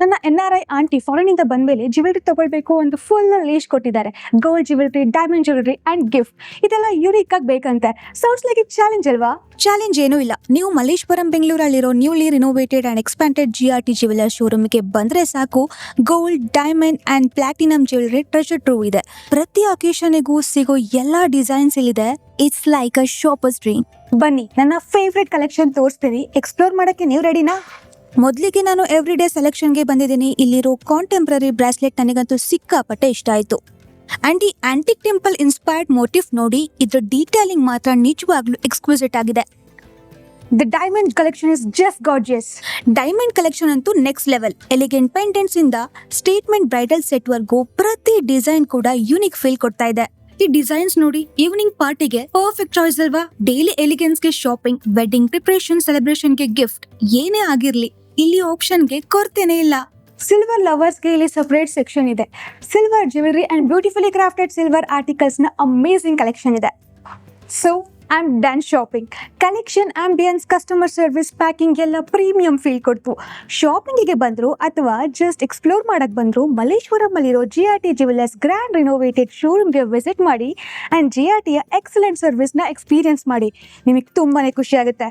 ನನ್ನ NRI aunty foreign ಇಂದ ಬಂದ್ಮೇಲೆ ಜ್ಯುವೆಲರಿ ತಗೊಳ್ಬೇಕು ಒಂದು ಫುಲ್ ಲೀಸ್ಟ್ ಕೊಟ್ಟಿದ್ದಾರೆ. Gold jewellery, diamond jewellery and gift ಇದೆಲ್ಲ ಯೂನಿಕ್ ಆಗಿ ಬೇಕಂತೆ. ಸೌಂಡ್ಸ್ ಲೈಕ್ ಇಟ್ ಚಾಲೆಂಜ್ ಅಲ್ವಾ? ಚಾಲೆಂಜ್ ಏನೂ ಇಲ್ಲ. ನೀವು ಮಲ್ಲೇಶ್ವರಂ ಬೆಂಗಳೂರಲ್ಲಿರೋ newly renovated and expanded GRT jeweller ಶೋರೂಮ್ಗೆ ಬಂದ್ರೆ ಸಾಕು, gold, diamond and platinum jewellery treasure trove ಇದೆ. ಪ್ರತಿ ಅಕೇಶನ್ಗೂ ಸಿಗೋ ಎಲ್ಲಾ ಡಿಸೈನ್ಸ್ ಇಲ್ಲಿದೆ. It's like a shopper's dream. ಬನ್ನಿ, ನನ್ನ ಫೇವ್ರೆಟ್ ಕಲೆಕ್ಷನ್ ತೋರಿಸ್ತೀನಿ. ಎಕ್ಸ್ಪ್ಲೋರ್ ಮಾಡಕ್ಕೆ ನೀವು ರೆಡಿನಾ? ಮೊದಲಿಗೆ ನಾನು ಎವ್ರಿಡೇ ಸೆಲೆಕ್ಷನ್ಗೆ ಬಂದಿದ್ದೀನಿ. ಇಲ್ಲಿರೋ ಕಾಂಟೆಂಪ್ರರಿ ಬ್ರಾಸ್ಲೆಟ್ ನನಗಂತೂ ಸಿಕ್ಕಾಪಟ್ಟೆ ಇಷ್ಟ ಆಯ್ತು. ಅಂಡ್ ಈ ಆಂಟಿಕ್ ಟೆಂಪಲ್ ಇನ್ಸ್ಪೈರ್ಡ್ ಮೋಟಿವ್ ನೋಡಿ, ಇದ್ರ ಡೀಟೇಲಿಂಗ್ ಮಾತ್ರ ನಿಜವಾಗ್ಲೂ ಎಕ್ಸ್ಕ್ಲೂಸಿವ್ ಆಗಿದೆ. The diamond collection is just gorgeous. Diamond collection ಅಂತೂ ನೆಕ್ಸ್ಟ್ ಲೆವೆಲ್. ಎಲಿಗೆಂಟ್ ಪೆಂಡೆಂಟ್ಸ್ ಇಂದ ಸ್ಟೇಟ್ಮೆಂಟ್ ಬ್ರೈಡಲ್ ಸೆಟ್ ವರ್ಗೂ ಪ್ರತಿ ಡಿಸೈನ್ ಕೂಡ ಯೂನಿಕ್ ಫೀಲ್ ಕೊಡ್ತಾ ಇದೆ. ಈ ಡಿಸೈನ್ಸ್ ನೋಡಿ, ಈವ್ನಿಂಗ್ ಪಾರ್ಟಿಗೆ ಪರ್ಫೆಕ್ಟ್ ಚಾಯ್ಸ್ ಅಲ್ವಾ? ಡೈಲಿ ಎಲಿಗೆನ್ಸ್ಗೆ ಶಾಪಿಂಗ್, ವೆಡ್ಡಿಂಗ್ ಪ್ರಿಪರೇಷನ್, ಸೆಲೆಬ್ರೇಷನ್ಗೆ ಗಿಫ್ಟ್, ಏನೇ ಆಗಿರ್ಲಿ ಇಲ್ಲಿ ಆಪ್ಷನ್ಗೆ ಕೊರತೆನೇ ಇಲ್ಲ. ಸಿಲ್ವರ್ ಲವರ್ಸ್ಗೆ ಇಲ್ಲಿ ಸಪರೇಟ್ ಸೆಕ್ಷನ್ ಇದೆ. Silver jewellery and beautifully crafted silver articles ನ ಅಮೇಸಿಂಗ್ ಕಲೆಕ್ಷನ್ ಇದೆ. So I am done shopping. Collection, ambience, customer service, packing ಎಲ್ಲ ಪ್ರೀಮಿಯಂ ಫೀಲ್ ಕೊಡ್ತು. ಶಾಪಿಂಗಿಗೆ ಬಂದ್ರು ಅಥವಾ ಜಸ್ಟ್ ಎಕ್ಸ್ಪ್ಲೋರ್ ಮಾಡಕ್ ಬಂದ್ರು, ಮಲ್ಲೇಶ್ವರಂ ಅಲ್ಲಿರೋ GRT ಜ್ಯುವೆಲರ್ಸ್ ಗ್ರ್ಯಾಂಡ್ ರಿನೋವೇಟೆಡ್ ಶೋರೂಮ್ಗೆ ವಿಸಿಟ್ ಮಾಡಿ ಅಂಡ್ GRTಯ ಎಕ್ಸಲೆಂಟ್ ಸರ್ವಿಸ್ನ ಎಕ್ಸ್ಪೀರಿಯನ್ಸ್ ಮಾಡಿ. ನಿಮಗೆ ತುಂಬಾನೇ ಖುಷಿ ಆಗುತ್ತೆ.